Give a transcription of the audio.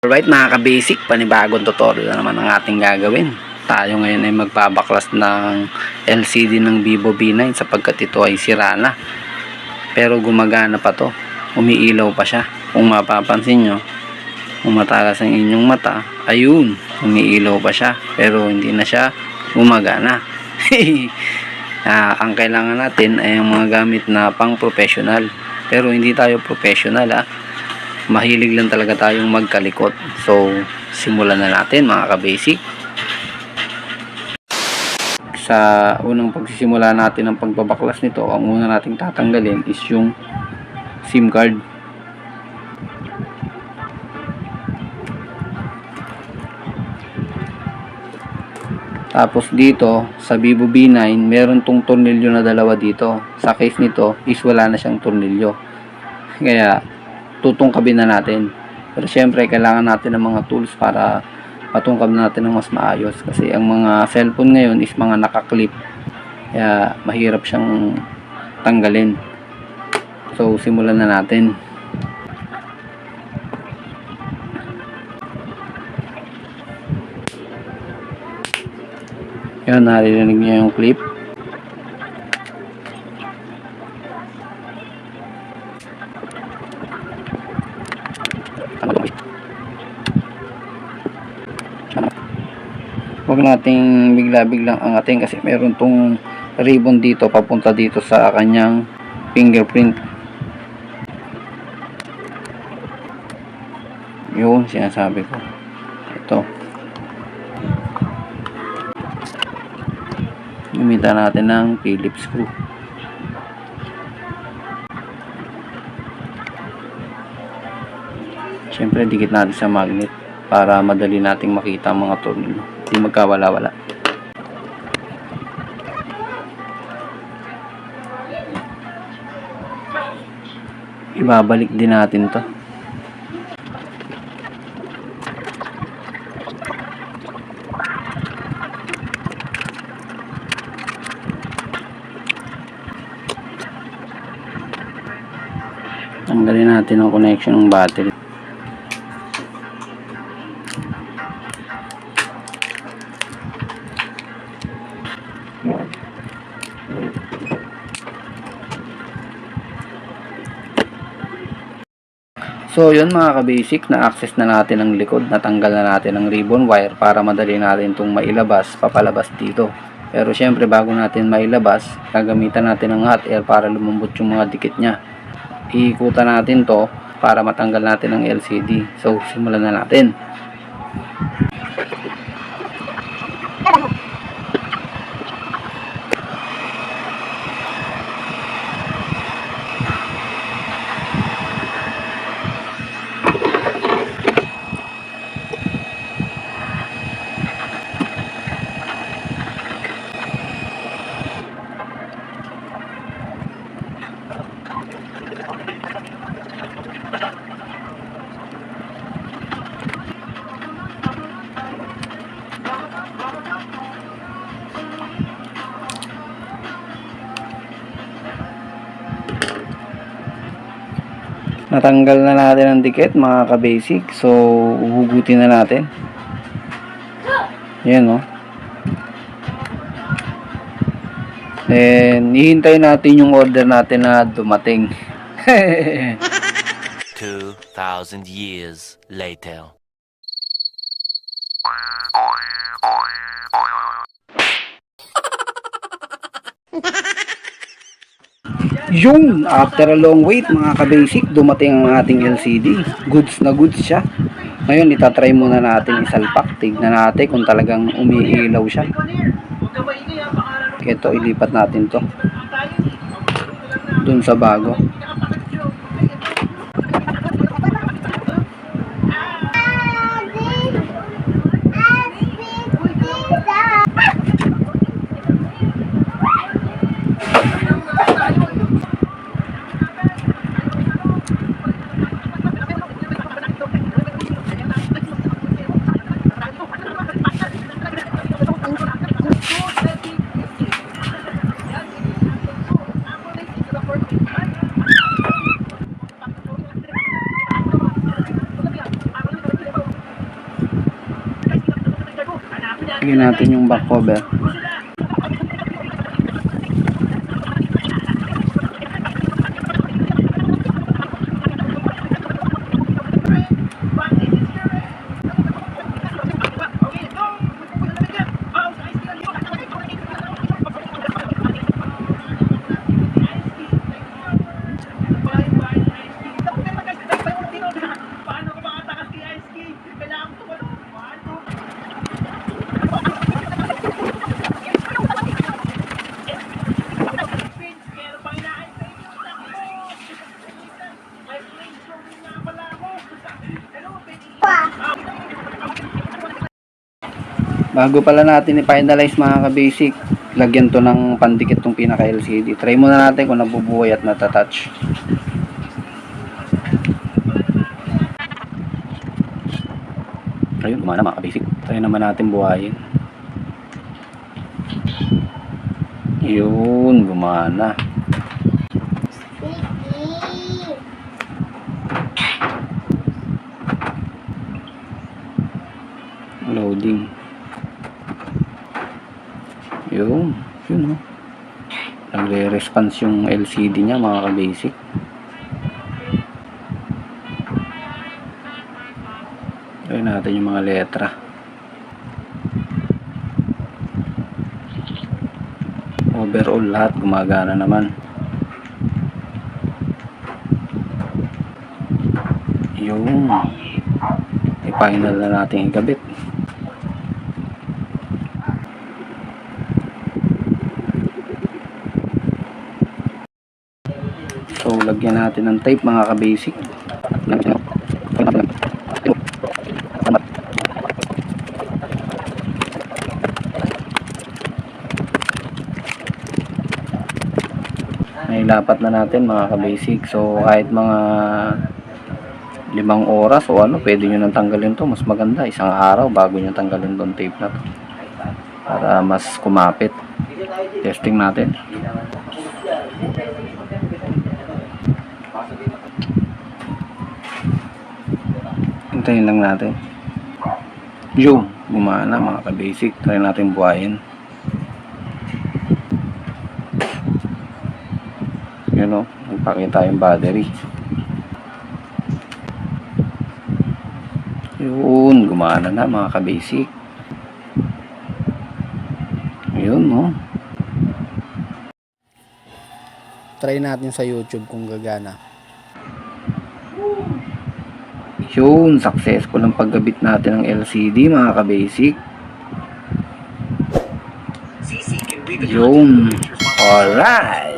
Alright mga ka-basic, panibagong tutorial na naman ang ating gagawin. Tayo ngayon ay magbabaklas ng LCD ng Vivo V9 sapagkat ito ay sira na. Pero gumagana pa to. Umiilaw pa siya. Kung mapapansin nyo, kung matalas ang inyong mata, ayun, umiilaw pa siya. Pero hindi na siya gumagana. Ang kailangan natin ay ang mga gamit na pang professional. Pero hindi tayo professional mahilig lang talaga tayong magkalikot. So simulan na natin mga ka-basic. Sa unang pagsisimula natin ng pagbabaklas nito, ang una nating tatanggalin is yung SIM card. Tapos dito sa Vivo V9 meron tong tornilyo na dalawa dito. Sa case nito is wala na siyang tornilyo, kaya tutungkabin na natin. Pero syempre kailangan natin ng mga tools para matungkab natin ng mas maayos, kasi ang mga cellphone ngayon is mga nakaklip, kaya mahirap siyang tanggalin. So simulan na natin. Yan, naririnig niyo yung clip. Huwag nating bigla-biglang angatin kasi meron tong ribbon dito papunta dito sa kanyang fingerprint. Yun sinasabi ko. Ito, gamitan natin ng Phillips screw. Siyempre dikit natin sa magnet para madali nating makita ang mga tornilyo, hindi magkawala-wala. Ibabalik din natin to. Tanggalin natin ang connection ng battery. So yun mga ka-basic, na-access na natin ang likod, natanggal na natin ang ribbon wire para madali natin itong mailabas, papalabas dito. Pero syempre bago natin mailabas, gagamitan natin ng hot air para lumambot yung mga dikit nya. Iikutan natin to para matanggal natin ang LCD. So simulan na natin. Natanggal na natin ang dikit mga ka-basic. So uhugutin na natin. Yan Then hihintayin natin yung order natin na dumating. 2,000 years later. Yung after a long wait mga ka-basic, dumating ang ating LCD. Goods na goods siya. Ngayon itatry muna natin isalpak. Tignan natin kung talagang umiilaw siya. Ito, ilipat natin to dun sa bago. Lagyan natin yung back cover. Bago pala natin i-finalize mga ka-basic, lagyan to ng pandikit tong pinaka LCD. Try muna natin kung nabubuhay at natatouch. Ayun, gumana mga ka-basic. Try naman natin buhayin. Yun, gumana. Loading. Yun oh. Nagre-response yung LCD niya mga ka-basic. Ayun natin yung mga letra. Overall lahat gumagana naman. Yun. I-final na natin ikabit. So, lagyan natin ng tape mga ka-basic. Nailapat na natin mga ka-basic. So, kahit mga 5 oras o ano, pwede nyo nang tanggalin to. Mas maganda, isang araw bago nyo tanggalin tong tape na to. Para mas kumapit. Testing natin. Hintayin lang natin. Yung gumana mga ka-basic. Try natin buhayin. Yun o, nagpakita yung battery. Yun, gumana na mga ka-basic. Yun o. Try natin sa YouTube kung gagana. Yun, successful ang paggabit natin ng LCD mga ka-basic. Yun. Alright.